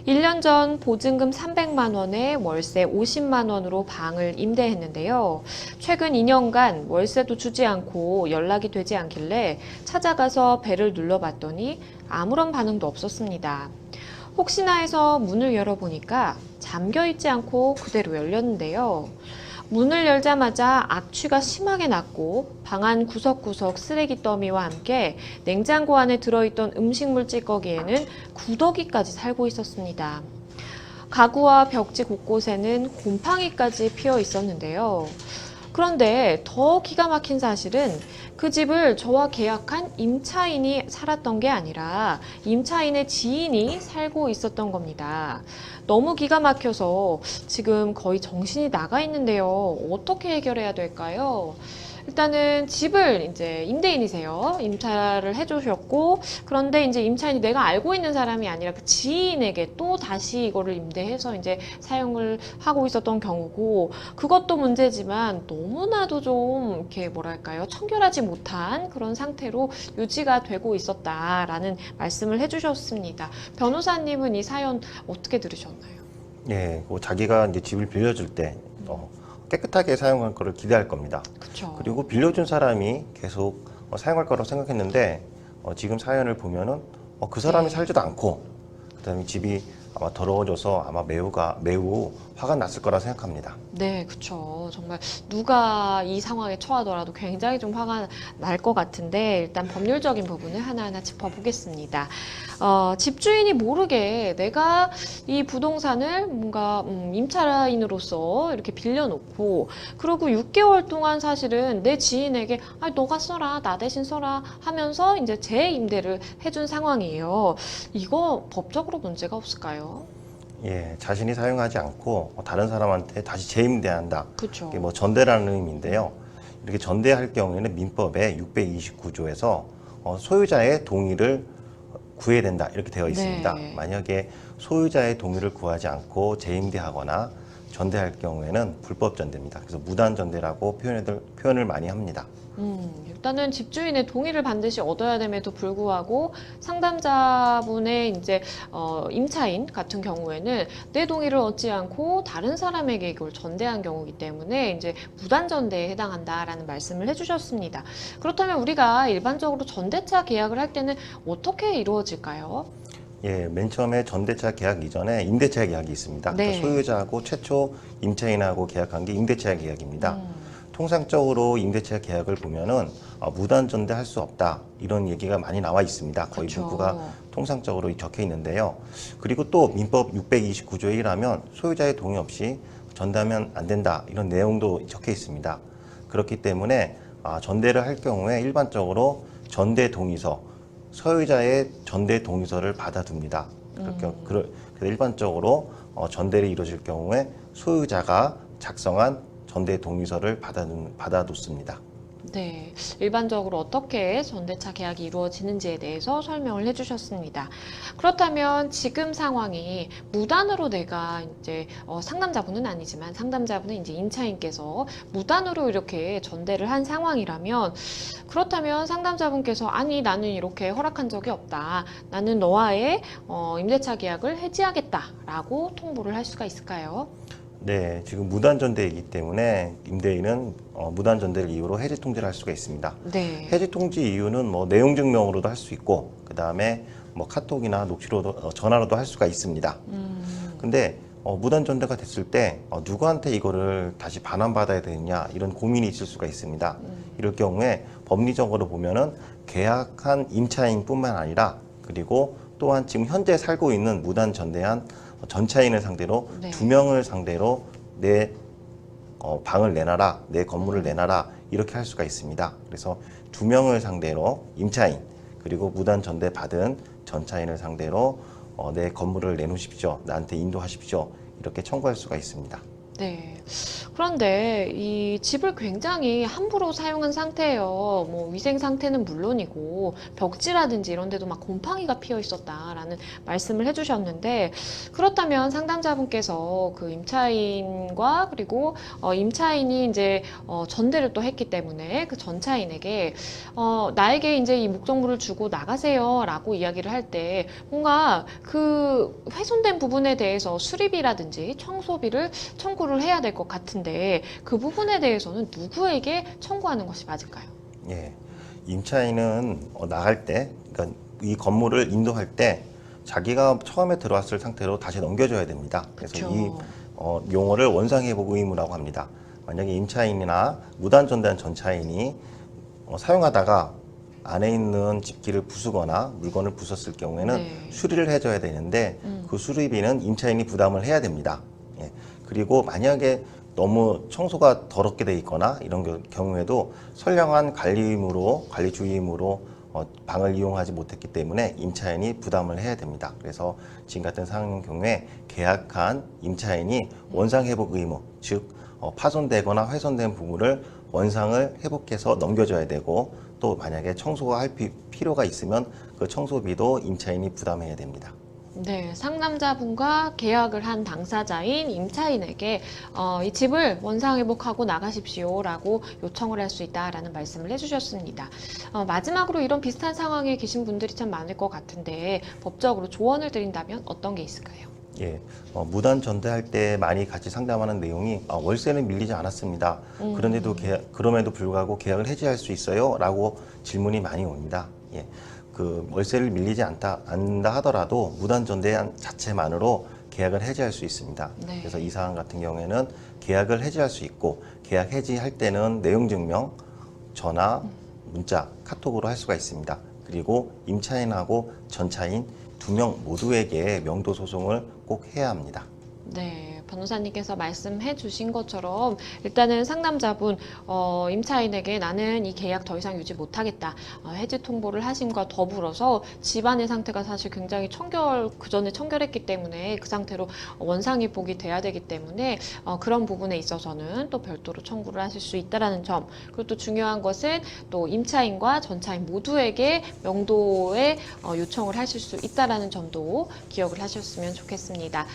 1년 전 보증금 300만 원에 월세 50만 원으로 방을 임대했는데요. 최근 2년간 월세도 주지 않고 연락이 되지 않길래 찾아가서 벨을 눌러봤더니 아무런 반응도 없었습니다. 혹시나 해서 문을 열어보니까 잠겨 있지 않고 그대로 열렸는데요. 문을 열자마자 악취가 심하게 났고 방 안 구석구석 쓰레기 더미와 함께 냉장고 안에 들어있던 음식물 찌꺼기에는 구더기까지 살고 있었습니다. 가구와 벽지 곳곳에는 곰팡이까지 피어 있었는데요. 그런데 더 기가 막힌 사실은 그 집을 저와 계약한 임차인이 살았던 게 아니라 임차인의 지인이 살고 있었던 겁니다. 너무 기가 막혀서 지금 거의 정신이 나가 있는데요. 어떻게 해결해야 될까요? 일단은 집을 이제 임대인이세요. 임차를 해주셨고, 그런데 이제 임차인이 내가 알고 있는 사람이 아니라 그 지인에게 또 다시 이거를 임대해서 이제 사용을 하고 있었던 경우고, 그것도 문제지만 너무나도 좀 이렇게 뭐랄까요, 청결하지 못한 그런 상태로 유지가 되고 있었다라는 말씀을 해주셨습니다. 변호사님은 이 사연 어떻게 들으셨나요? 예, 뭐 자기가 이제 집을 빌려줄 때 깨끗하게 사용할 거를 기대할 겁니다. 그쵸. 그리고 빌려준 사람이 계속 사용할 거라고 생각했는데 지금 사연을 보면은 그 사람이 네. 살지도 않고 그다음에 집이 아마 더러워져서 아마 매우 화가 났을 거라 생각합니다. 네, 그쵸. 정말 누가 이 상황에 처하더라도 굉장히 좀 화가 날 것 같은데 일단 법률적인 부분을 하나하나 짚어보겠습니다. 집주인이 모르게 내가 이 부동산을 뭔가 임차인으로서 이렇게 빌려놓고 그리고 6개월 동안 사실은 내 지인에게 아, 너가 써라, 나 대신 써라 하면서 이제 재임대를 해준 상황이에요. 이거 법적으로 문제가 없을까요? 예, 자신이 사용하지 않고 다른 사람한테 다시 재임대한다. 그쵸. 이게 뭐 전대라는 의미인데요. 이렇게 전대할 경우에는 민법의 629조에서 소유자의 동의를 구해야 된다 이렇게 되어 있습니다. 네. 만약에 소유자의 동의를 구하지 않고 재임대하거나 전대할 경우에는 불법 전대입니다. 그래서 무단 전대라고 표현을 많이 합니다. 일단은 집주인의 동의를 반드시 얻어야 됨에도 불구하고 상담자분의 이제 임차인 같은 경우에는 내 동의를 얻지 않고 다른 사람에게 이걸 전대한 경우이기 때문에 이제 무단 전대에 해당한다라는 말씀을 해주셨습니다. 그렇다면 우리가 일반적으로 전대차 계약을 할 때는 어떻게 이루어질까요? 예, 맨 처음에 전대차 계약 이전에 임대차 계약이 있습니다. 네. 그러니까 소유자하고 최초 임차인하고 계약한 게 임대차 계약입니다. 통상적으로 임대차 계약을 보면은 무단 전대할 수 없다 이런 얘기가 많이 나와 있습니다. 거의 그쵸. 문구가 통상적으로 적혀 있는데요. 그리고 또 민법 629조에 의하면 소유자의 동의 없이 전대하면 안 된다 이런 내용도 적혀 있습니다. 그렇기 때문에 전대를 할 경우에 일반적으로 전대 동의서, 소유자의 전대 동의서를 받아둡니다. 그래서 일반적으로 전대를 이루어질 경우에 소유자가 작성한 전대 동의서를 받아뒀습니다. 네, 일반적으로 어떻게 전대차 계약이 이루어지는지에 대해서 설명을 해주셨습니다. 그렇다면 지금 상황이 무단으로 내가 이제 상담자분은 아니지만 상담자분은 이제 임차인께서 무단으로 이렇게 전대를 한 상황이라면 그렇다면 상담자분께서 아니 나는 이렇게 허락한 적이 없다. 나는 너와의 임대차 계약을 해지하겠다라고 통보를 할 수가 있을까요? 네, 지금 무단 전대이기 때문에 임대인은 무단 전대를 이유로 해지 통지를 할 수가 있습니다. 네. 해지 통지 이유는 뭐 내용 증명으로도 할 수 있고 그 다음에 뭐 카톡이나 녹취로도 전화로도 할 수가 있습니다. 근데 무단 전대가 됐을 때 누구한테 이거를 다시 반환받아야 되느냐 이런 고민이 있을 수가 있습니다. 이럴 경우에 법리적으로 보면은 계약한 임차인뿐만 아니라 그리고 또한 지금 현재 살고 있는 무단 전대한 전차인을 상대로 네. 2명을 상대로 내 방을 내놔라, 내 건물을 내놔라 이렇게 할 수가 있습니다. 그래서 2명을 상대로 임차인 그리고 무단 전대 받은 전차인을 상대로 내 건물을 내놓으십시오, 나한테 인도하십시오 이렇게 청구할 수가 있습니다. 네. 그런데 이 집을 굉장히 함부로 사용한 상태예요. 뭐 위생 상태는 물론이고 벽지라든지 이런 데도 막 곰팡이가 피어 있었다라는 말씀을 해주셨는데, 그렇다면 상담자분께서 그 임차인과 그리고 임차인이 이제 전대를 또 했기 때문에 그 전차인에게 나에게 이제 이 목적물을 주고 나가세요라고 이야기를 할 때 뭔가 그 훼손된 부분에 대해서 수리비라든지 청소비를 청구를 해야 될 것 같은데, 그 부분에 대해서는 누구에게 청구하는 것이 맞을까요? 예. 임차인은 나갈 때, 그러니까 이 건물을 인도할 때 자기가 처음에 들어왔을 상태로 다시 넘겨줘야 됩니다. 그래서 그쵸. 이 용어를 원상회복 의무라고 합니다. 만약에 임차인이나 무단 전대한 전차인이 사용하다가 안에 있는 집기를 부수거나 물건을 부쉈을 경우에는 네. 수리를 해줘야 되는데 그 수리비는 임차인이 부담을 해야 됩니다. 예. 그리고 만약에 너무 청소가 더럽게 돼 있거나 이런 경우에도 선량한 관리임으로, 관리주의임으로 방을 이용하지 못했기 때문에 임차인이 부담을 해야 됩니다. 그래서 지금 같은 상황의 경우에 계약한 임차인이 원상회복 의무, 즉 파손되거나 훼손된 부분을 원상을 회복해서 넘겨줘야 되고, 또 만약에 청소가 할 필요가 있으면 그 청소비도 임차인이 부담해야 됩니다. 네, 상남자분과 계약을 한 당사자인 임차인에게 이 집을 원상회복하고 나가십시오라고 요청을 할 수 있다라는 말씀을 해주셨습니다. 마지막으로 이런 비슷한 상황에 계신 분들이 참 많을 것 같은데, 법적으로 조언을 드린다면 어떤 게 있을까요? 예, 무단 전대할 때 많이 같이 상담하는 내용이 월세는 밀리지 않았습니다. 그럼에도 불구하고 계약을 해지할 수 있어요? 라고 질문이 많이 옵니다. 예, 그 월세를 밀리지 않다 하더라도 무단 전대한 자체만으로 계약을 해지할 수 있습니다. 네. 그래서 이 사안 같은 경우에는 계약을 해지할 수 있고, 계약 해지할 때는 내용 증명, 전화, 문자, 카톡으로 할 수가 있습니다. 그리고 임차인하고 전차인 두 명 모두에게 명도 소송을 꼭 해야 합니다. 네, 변호사님께서 말씀해 주신 것처럼 일단은 상담자분, 임차인에게 나는 이 계약 더 이상 유지 못하겠다, 해지 통보를 하심과 더불어서 집안의 상태가 사실 굉장히 그 전에 청결했기 때문에 그 상태로 원상회복이 돼야 되기 때문에 그런 부분에 있어서는 또 별도로 청구를 하실 수 있다라는 점, 그리고 또 중요한 것은 또 임차인과 전차인 모두에게 명도의 요청을 하실 수 있다라는 점도 기억을 하셨으면 좋겠습니다.